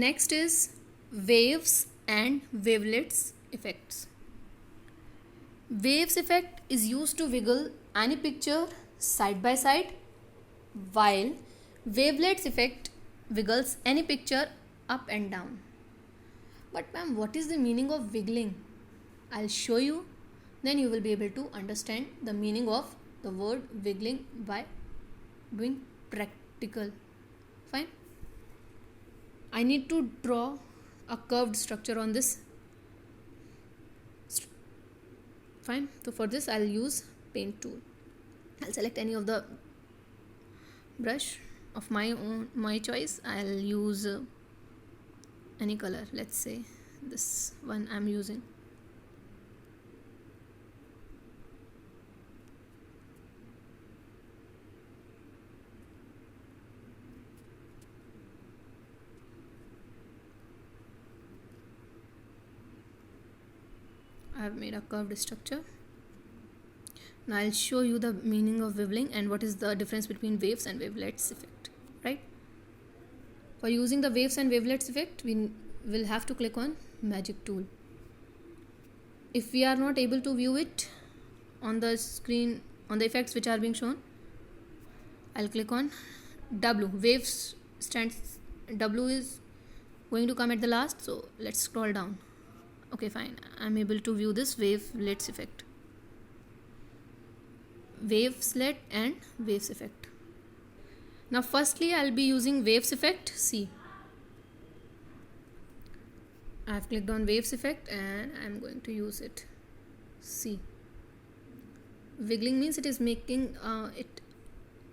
Next is waves and wavelets effects. Waves effect is used to wiggle any picture side by side, while wavelets effect wiggles any picture up and down. But ma'am, what is the meaning of wiggling? I'll show you, then you will be able to understand the meaning of the word wiggling by doing practical. Fine. I need to draw a curved structure on this. Fine. So for this I'll use paint tool. I'll select any of the brush of my choice. I'll use any color. Let's say this one I'm using. I have made a curved structure. Now I'll show you the meaning of wiggling and what is the difference between waves and wavelets effect, right? For using the waves and wavelets effect, we will have to click on magic tool. If we are not able to view it on the screen, on the effects which are being shown, I'll click on W. Waves stands, W is going to come at the last, so let's scroll down. Okay, fine. I'm able to view this wavelets effect. Wavelet and waves effect. Now firstly I'll be using waves effect. See, I've clicked on waves effect and I'm going to use it. See, wiggling means it is making it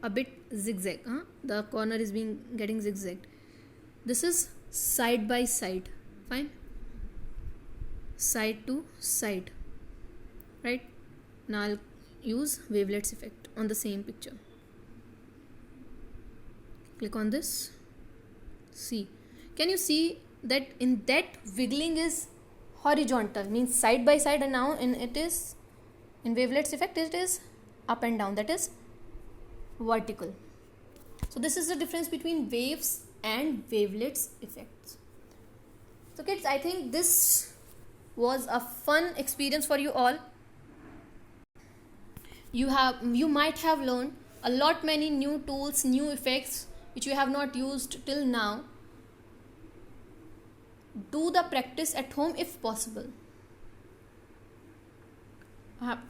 a bit zigzag. The corner is getting zigzagged. This is side by side. Fine. Side to side, right? Now I'll use wavelets effect on the same picture. Click on this. See, can you see that in that wiggling is horizontal, means side by side, and now in wavelets effect it is up and down, that is vertical. So this is the difference between waves and wavelets effects. So kids, I think this was a fun experience for you all. You might have learned a lot many new tools, new effects which you have not used till now. Do the practice at home if possible.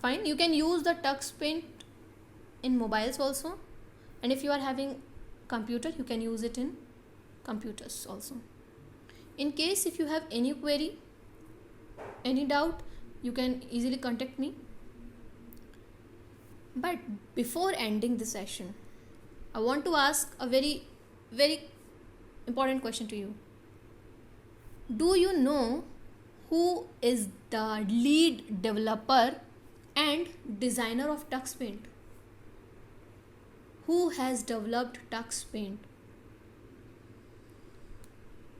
Fine, you can use the Tux Paint in mobiles also, and if you are having computer, you can use it in computers also. In case if you have any query, any doubt, you can easily contact me. But before ending the session, I want to ask a very, very important question to you. Do you know who is the lead developer and designer of Tux Paint? Who has developed Tux Paint?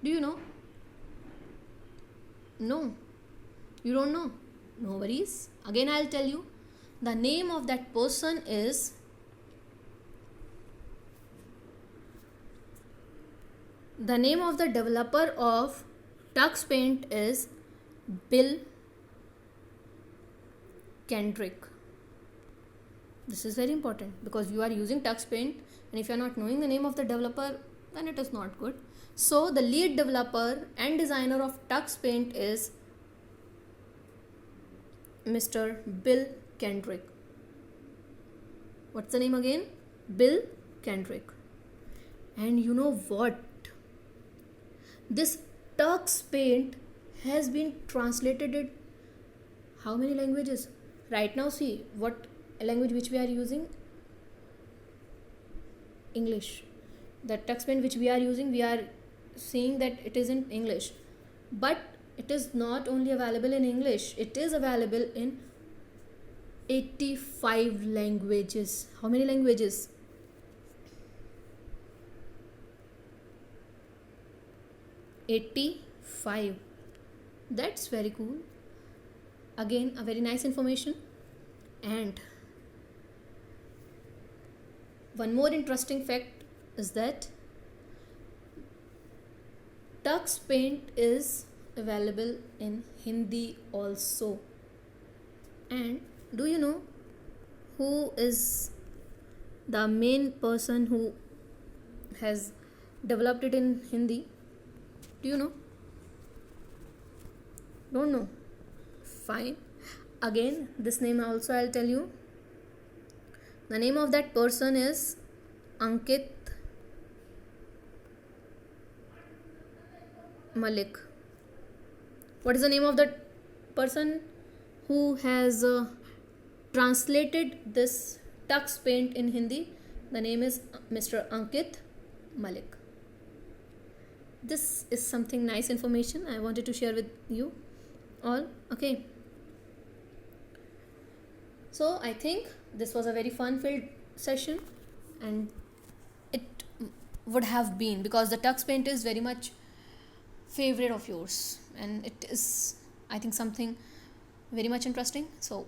Do you know? No, you don't know. No worries. Again, I'll tell you. The name of that person is the name of the developer of Tux Paint is Bill Kendrick. This is very important because you are using Tux Paint, and if you are not knowing the name of the developer, then it is not good. So the lead developer and designer of Tux Paint is Mr. Bill Kendrick. What's the name again? Bill Kendrick. And you know what? This Tux Paint has been translated in how many languages? Right now, see what language which we are using? English. The Tux Paint which we are using, we are seeing that it is in English. But it is not only available in English, it is available in 85 languages. How many languages? 85. That's very cool. Again, a very nice information. And one more interesting fact is that Tux Paint is available in Hindi also. And do you know who is the main person who has developed it in Hindi? Do you know? Don't know? Fine. Again, this name also I'll tell you. The name of that person is Ankit Malik. What is the name of that person who has translated this Tux Paint in Hindi? The name is Mr. Ankit Malik. This is something nice information I wanted to share with you all. Okay. So I think this was a very fun filled session, and it would have been because the Tux Paint is very much favorite of yours, and it is, I think, something very much interesting. So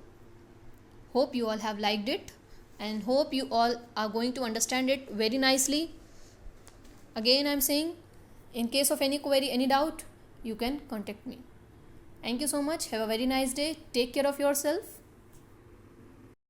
hope you all have liked it, and hope you all are going to understand it very nicely. Again, I'm saying, in case of any query, any doubt, you can contact me. Thank you so much. Have a very nice day. Take care of yourself.